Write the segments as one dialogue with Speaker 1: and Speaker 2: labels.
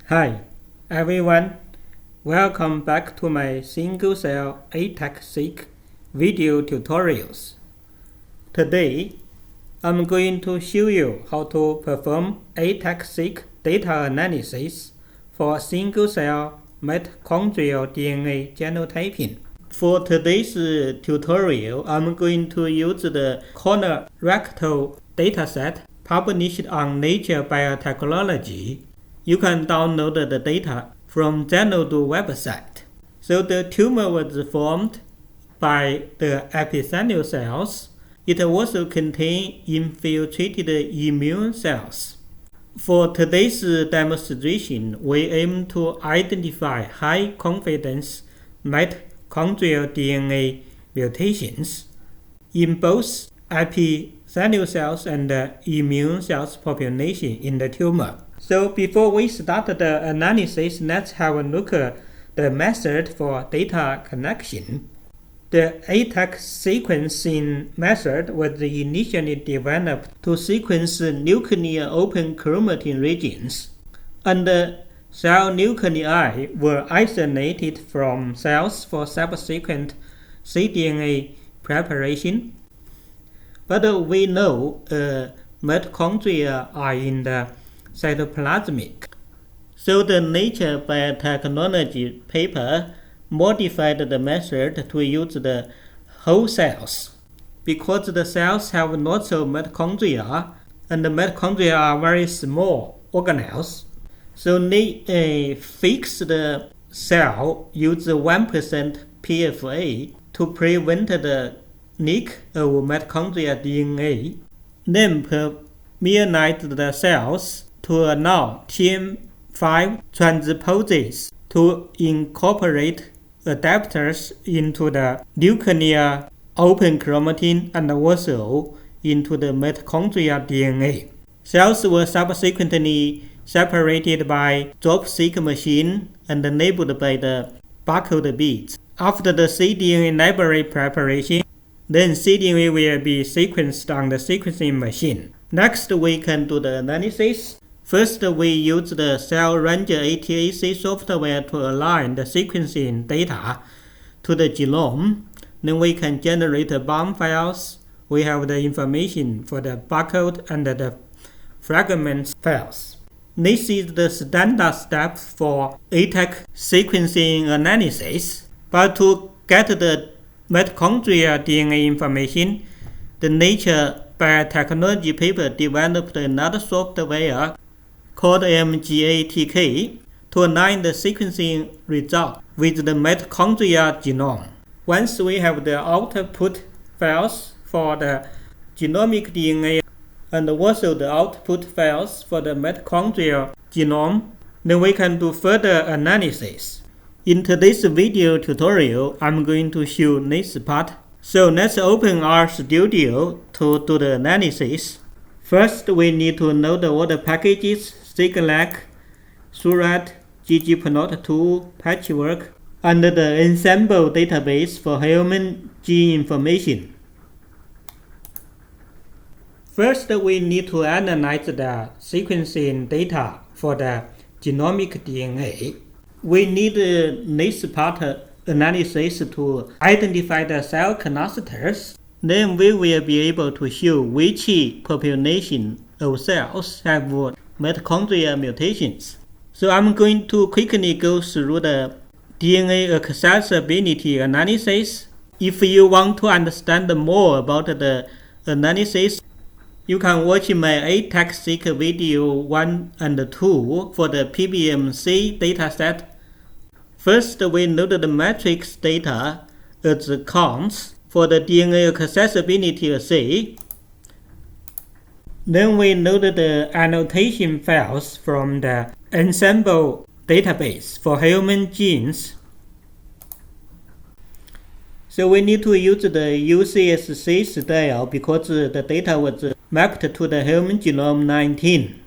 Speaker 1: Hi everyone, welcome back to my single-cell ATAC-seq video tutorials. Today, I'm going to show you how to perform ATAC-seq data analysis for single-cell mitochondrial DNA genotyping. For today's tutorial, I'm going to use the colorectal dataset published on Nature Biotechnology. You can download the data from Genotyping website. So the tumor was formed by the epithelial cells. It also contains infiltrated immune cells. For today's demonstration, we aim to identify high-confidence mitochondrial DNA mutations in both epithelial cells and immune cells population in the tumor. So before we start the analysis, let's have a look at the method for data collection. The ATAC sequencing method was initially developed to sequence nuclear open chromatin regions, and the cell nuclei were isolated from cells for subsequent cDNA preparation. But we know mitochondria are in the cytoplasmic. So the Nature Biotechnology paper modified the method to use the whole cells. Because the cells have lots of mitochondria, and the mitochondria are very small organelles, so they fix the cell use 1% PFA to prevent the leak of mitochondrial DNA, then permeate the cells to allow TM5 transposes to incorporate adapters into the nuclear open chromatin and also into the mitochondrial DNA. Cells were subsequently separated by drop-seq machine and labeled by the barcode beads. After the cDNA library preparation, then cDNA will be sequenced on the sequencing machine. Next, we can do the analysis. First, we use the Cell Ranger ATAC software to align the sequencing data to the genome. Then we can generate BOM files. We have the information for the barcode and the fragments files. This is the standard step for ATAC sequencing analysis. But to get the mitochondrial DNA information, the Nature Biotechnology paper developed another software called MGATK to align the sequencing result with the mitochondrial genome. Once we have the output files for the genomic DNA and also the output files for the mitochondrial genome, then we can do further analysis. In today's video tutorial, I'm going to show this part. So let's open our studio to do the analysis. First, we need to load all the packages: SIGLAC, Surat, ggplot2, Patchwork, and the ensemble database for human gene information. First, we need to analyze the sequencing data for the genomic DNA. We need this part analysis to identify the cell clusters. Then we will be able to show which population of cells have mitochondrial mutations. So I'm going to quickly go through the DNA accessibility analysis. If you want to understand more about the analysis, you can watch my ATAC-seq video 1 and 2 for the PBMC dataset. First, we load the matrix data as counts for the DNA accessibility assay. Then we load the annotation files from the ensemble database for human genes. So we need to use the UCSC style because the data was mapped to the human genome 19.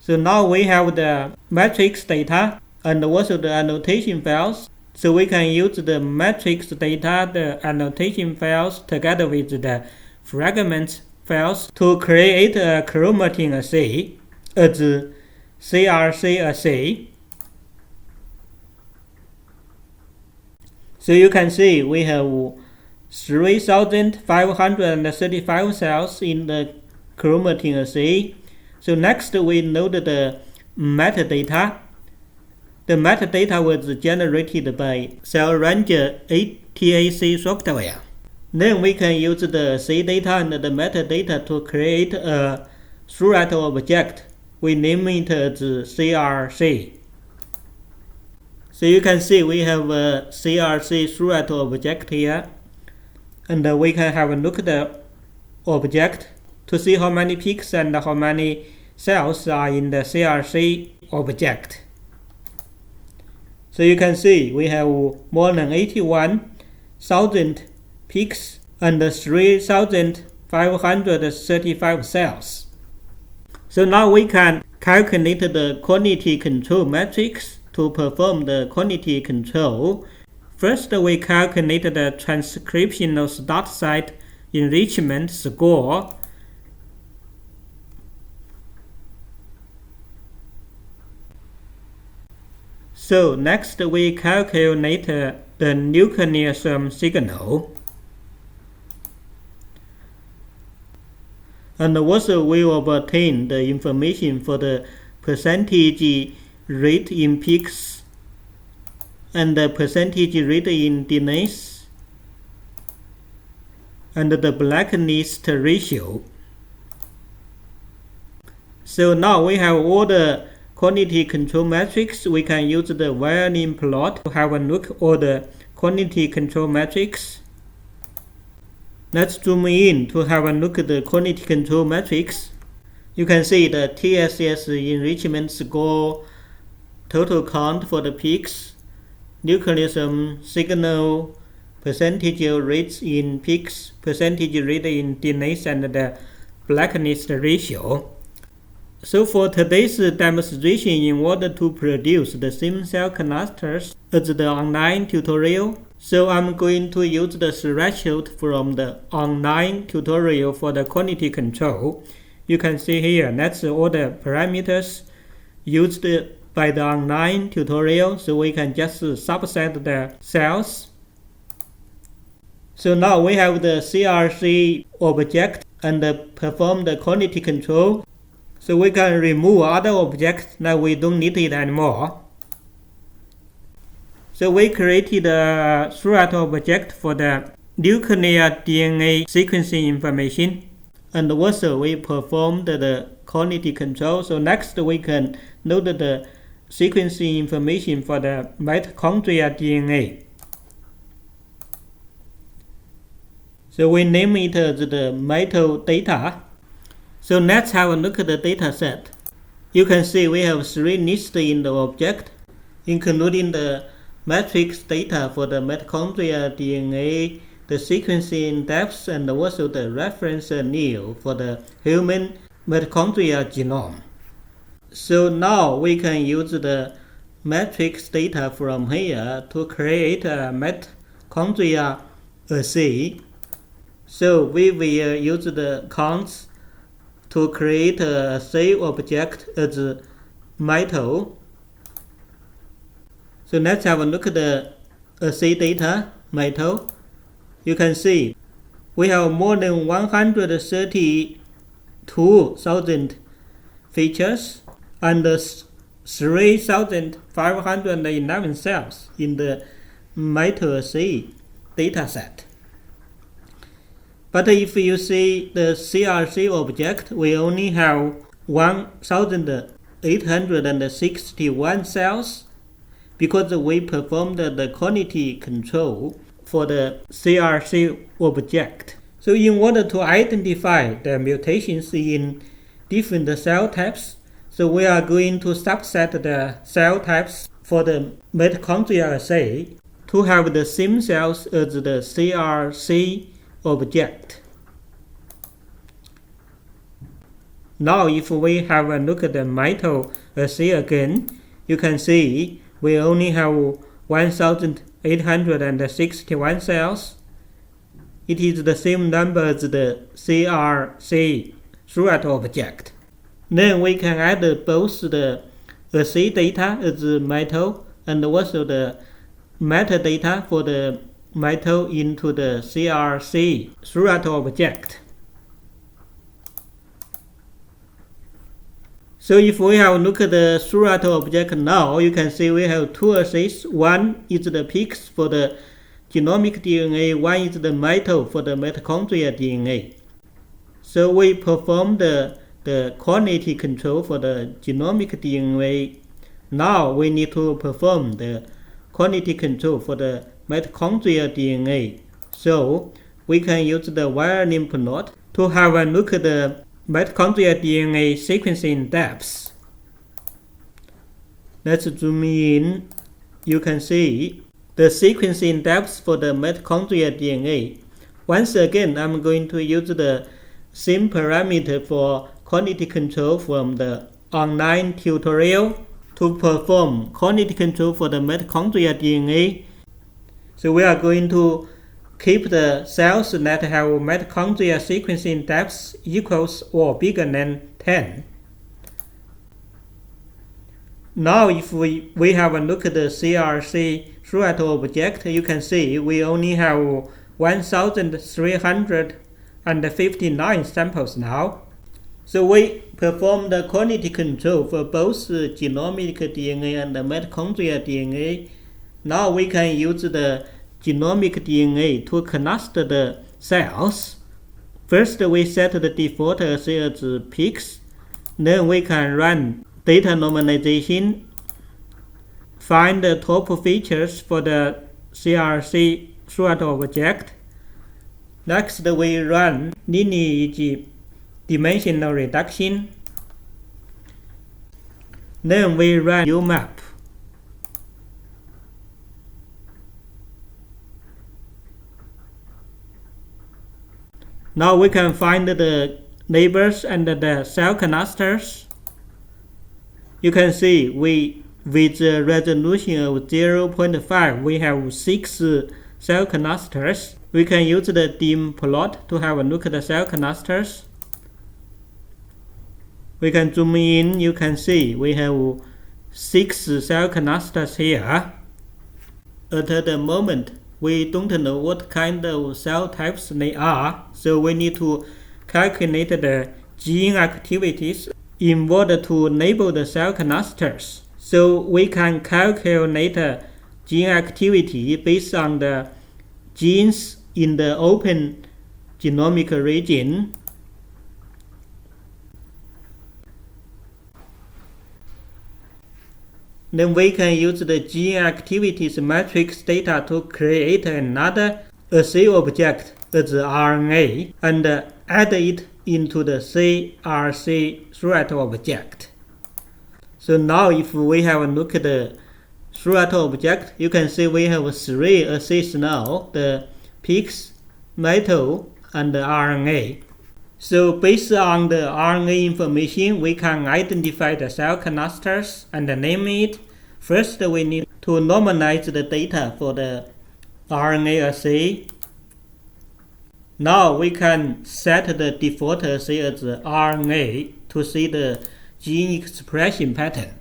Speaker 1: So now we have the matrix data and also the annotation files. So we can use the matrix data, the annotation files, together with the fragment files to create a chromatin assay as CRC assay. So you can see we have 3,535 cells in the chromatin assay. So next we note the metadata. The metadata was generated by Cell Ranger ATAC software. Then we can use the assay data and the metadata to create a threat object. We name it as CRC. So you can see we have a CRC threat object here. And we can have a look at the object to see how many peaks and how many cells are in the CRC object. So you can see we have more than 81,000 peaks and 3,535 cells. So now we can calculate the quality control matrix to perform the quality control. First, we calculate the transcriptional start site enrichment score. So next we calculate the nucleosome signal. And also we will obtain the information for the percentage rate in peaks and the percentage rate in delays and the blacklist ratio. So now we have all the quality control metrics. We can use the violin plot to have a look at all the quality control metrics. Let's zoom in to have a look at the quality control metrics. You can see the TSS enrichment score, total count for the peaks, nucleosome signal, percentage rates in peaks, percentage rate in delays, and the blacklist ratio. So for today's demonstration, in order to produce the same cell clusters as the online tutorial, so I'm going to use the threshold from the online tutorial for the quality control. You can see here, that's all the parameters used by the online tutorial, so we can just subset the cells. So now we have the CRC object and perform the quality control. So we can remove other objects that we don't need it anymore. So we created a threat object for the nuclear DNA sequencing information. And also we performed the quality control. So next we can load the sequencing information for the mitochondrial DNA. So we name it as the metadata. So let's have a look at the data set. You can see we have 3 lists in the object, including the matrix data for the mitochondrial DNA, the sequencing depth, and also the reference allele for the human mitochondrial genome. So now we can use the matrix data from here to create a mitochondrial assay. So we will use the counts to create a assay object as mito. So let's have a look at the assay data, mito. You can see we have more than 132,000 features and 3,511 cells in the mito assay dataset. But if you see the CRC object, we only have 1,861 cells because we performed the quality control for the CRC object. So in order to identify the mutations in different cell types, so we are going to subset the cell types for the mitochondrial assay to have the same cells as the CRC object. Now if we have a look at the mito assay again, you can see we only have 1,861 cells. It is the same number as the CRC threat object. Then we can add both the assay data is mito, and also the metadata for the mito into the CRC surrogate object. So if we have look at the surrogate object now, you can see we have two assays. One is the peaks for the genomic DNA, one is the mito for the mitochondrial DNA. So we perform the quality control for the genomic DNA. Now we need to perform the quality control for the mitochondrial DNA. So we can use the wiring plot to have a look at the mitochondrial DNA sequencing depths. Let's zoom in. You can see the sequencing depths for the mitochondrial DNA. Once again, I'm going to use the same parameter for quality control from the online tutorial to perform quality control for the mitochondrial DNA. So we are going to keep the cells that have mitochondrial sequencing depths equals or bigger than 10. Now if we have a look at the CRC surrogate object, you can see we only have 1,359 samples now. So we perform the quality control for both genomic DNA and the mitochondrial DNA. Now we can use the genomic DNA to cluster the cells. First we set the default assay as peaks. Then we can run data normalization, find the top features for the CRC surrogate object. Next we run lineage dimensional reduction. Then we run UMAP. Now we can find the neighbors and the cell clusters. You can see with a resolution of 0.5 we have 6 cell clusters. We can use the dim plot to have a look at the cell clusters. We can zoom in. You can see we have 6 cell clusters here. At the moment we don't know what kind of cell types they are, so we need to calculate the gene activities involved to label the cell clusters. So we can calculate gene activity based on the genes in the open genomic region. Then we can use the gene activities matrix data to create another assay object as RNA and add it into the CRC surrogate object. So now if we have a look at the surrogate object, you can see we have 3 assays now, the peaks, mito, and the RNA. So based on the RNA information, we can identify the cell clusters and name it. First, we need to normalize the data for the RNA assay. Now we can set the default assay as RNA to see the gene expression pattern.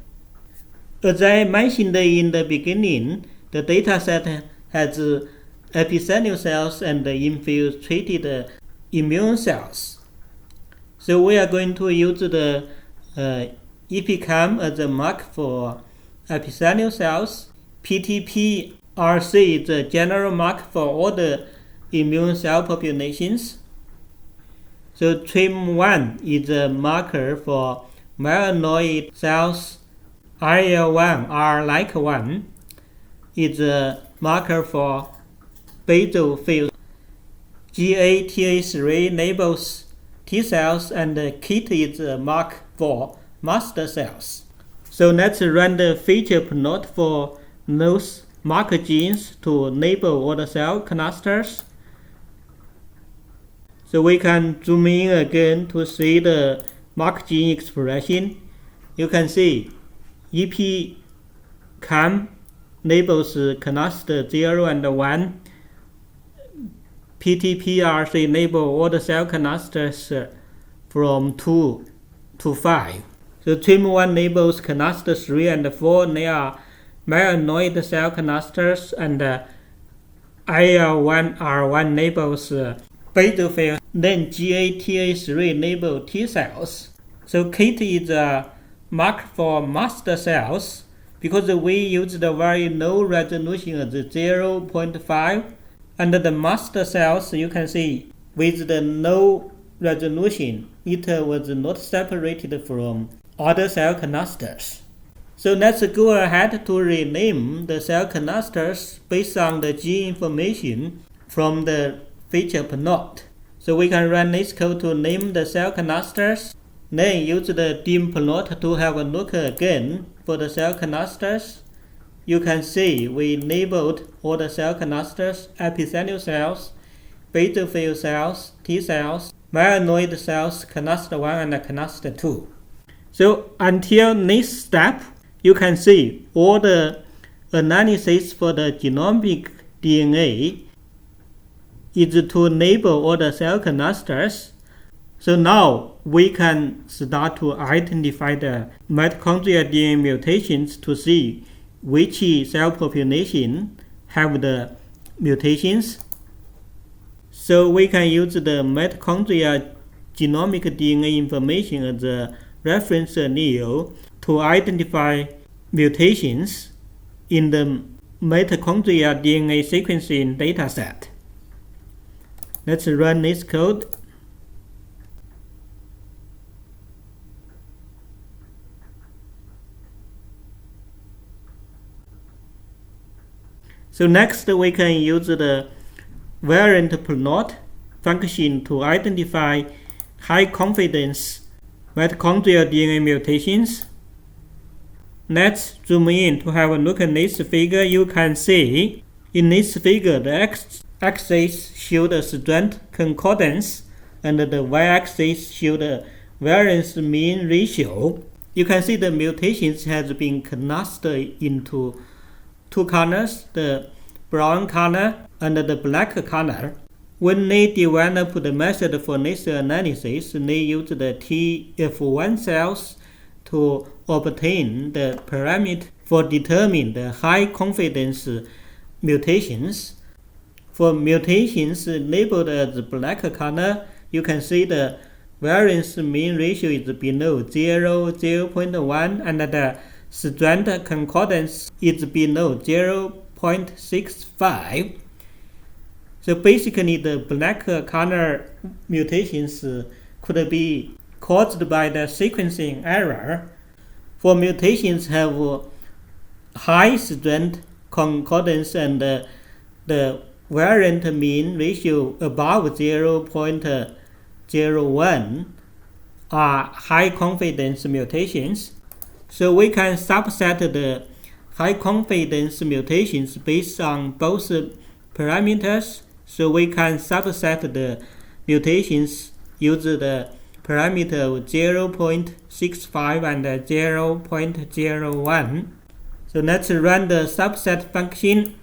Speaker 1: As I mentioned in the beginning, the dataset has epithelial cells and infiltrated immune cells. So we are going to use the EpiCam as a mark for epithelial cells. PTP-RC is a general mark for all the immune cell populations. So TRIM1 is a marker for myeloid cells. IL-1, R-like-1, is a marker for basophils. GATA3 labels T cells, and KIT is a mark for master cells. So let's run the feature plot for those marker genes to label all the cell clusters. So we can zoom in again to see the mark gene expression. You can see EpiCam labels cluster 0 and 1. PTP-RC label all the cell clusters from 2 to 5. So TRIM1 labels canaster 3 and 4, they are myelinoid cell canisters, and IL1R1 labels basophil, then GATA3 label T cells. So KIT is a mark for master cells because we use the very low resolution as 0.5, and the master cells you can see with the low resolution it was not separated from other cell canisters. So let's go ahead to rename the cell canisters based on the gene information from the feature plot. So we can run this code to name the cell canisters, then use the dim plot to have a look again for the cell canisters. You can see we labeled all the cell canisters: epithelial cells, basophil cells, T cells, myelinoid cells, canister 1 and canister 2. So until this step, you can see all the analysis for the genomic DNA is to label all the cell canisters. So now we can start to identify the mitochondrial DNA mutations to see which cell population have the mutations. So we can use the mitochondrial genomic DNA information as a reference allele to identify mutations in the mitochondrial DNA sequencing dataset. Let's run this code. So next we can use the variant plot function to identify high confidence mitochondrial DNA mutations. Let's zoom in to have a look at this figure. You can see in this figure the x-axis shows the strength concordance and the y-axis shows the variance mean ratio. You can see the mutations has been clustered into two colors, the brown color and the black color. When they developed the method for this analysis, they used the TF1 cells to obtain the parameter for determining the high confidence mutations. For mutations labeled as black color, you can see the variance mean ratio is below 0, 0.1, and the strength concordance is below 0.65. So basically the black color mutations could be caused by the sequencing error. For mutations have high strength concordance and the variant mean ratio above 0.01 are high confidence mutations. So we can subset the high confidence mutations based on both parameters. So we can subset the mutations using the parameter of 0.65 and 0.01. So let's run the subset function.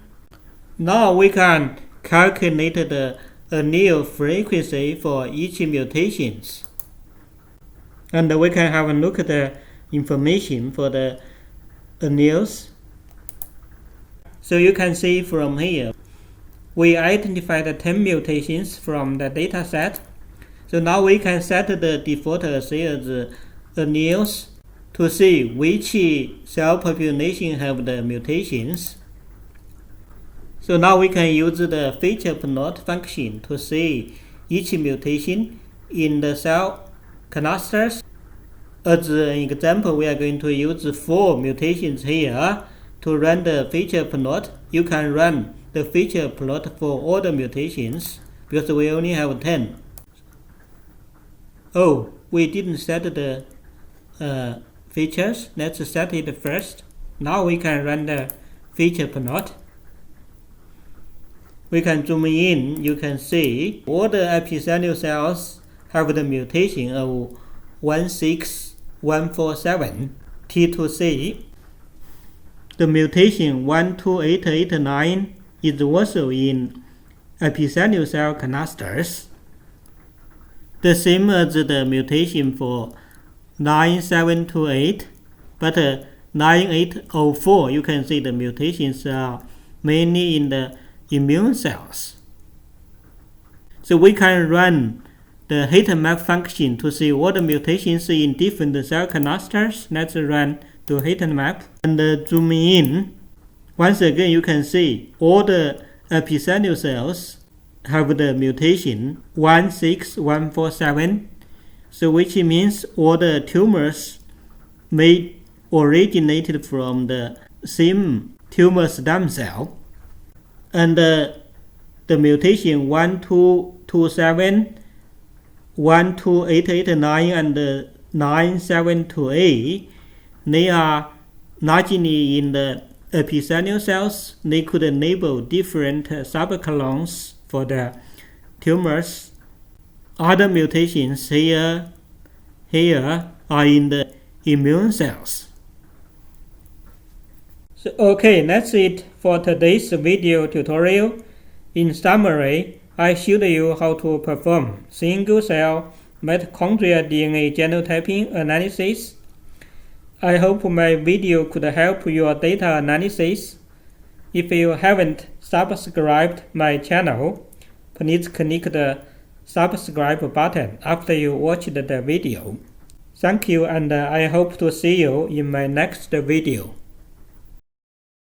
Speaker 1: Now we can calculate the allele frequency for each mutations. And we can have a look at the information for the alleles. So you can see from here, we identified 10 mutations from the data set. So now we can set the default assay as alleles to see which cell population have the mutations. So now we can use the feature plot function to see each mutation in the cell canisters. As an example, we are going to use 4 mutations here to run the feature plot. You can run the feature plot for all the mutations because we only have 10. Oh, we didn't set the features. Let's set it first. Now we can run the feature plot. We can zoom in. You can see all the epithelial cells have the mutation of 16147 T2C. The mutation 12889 is also in epithelial cell canisters, the same as the mutation for 9728, but 9804, you can see the mutations are mainly in the immune cells. So we can run the heat map function to see what the mutations in different cell canisters. Let's run to heat map and zoom in. Once again, you can see all the epithelial cells have the mutation 16147, so which means all the tumors may originated from the same tumor stem cell. And the mutation 1227, 12889 and 9728, they are largely in the epithelial cells. They could enable different subclones for the tumors. Other mutations here are in the immune cells. So, okay, that's it for today's video tutorial. In summary, I showed you how to perform single-cell mitochondrial DNA genotyping analysis. I hope my video could help your data analysis. If you haven't subscribed my channel, please click the subscribe button after you watched the video. Thank you, and I hope to see you in my next video.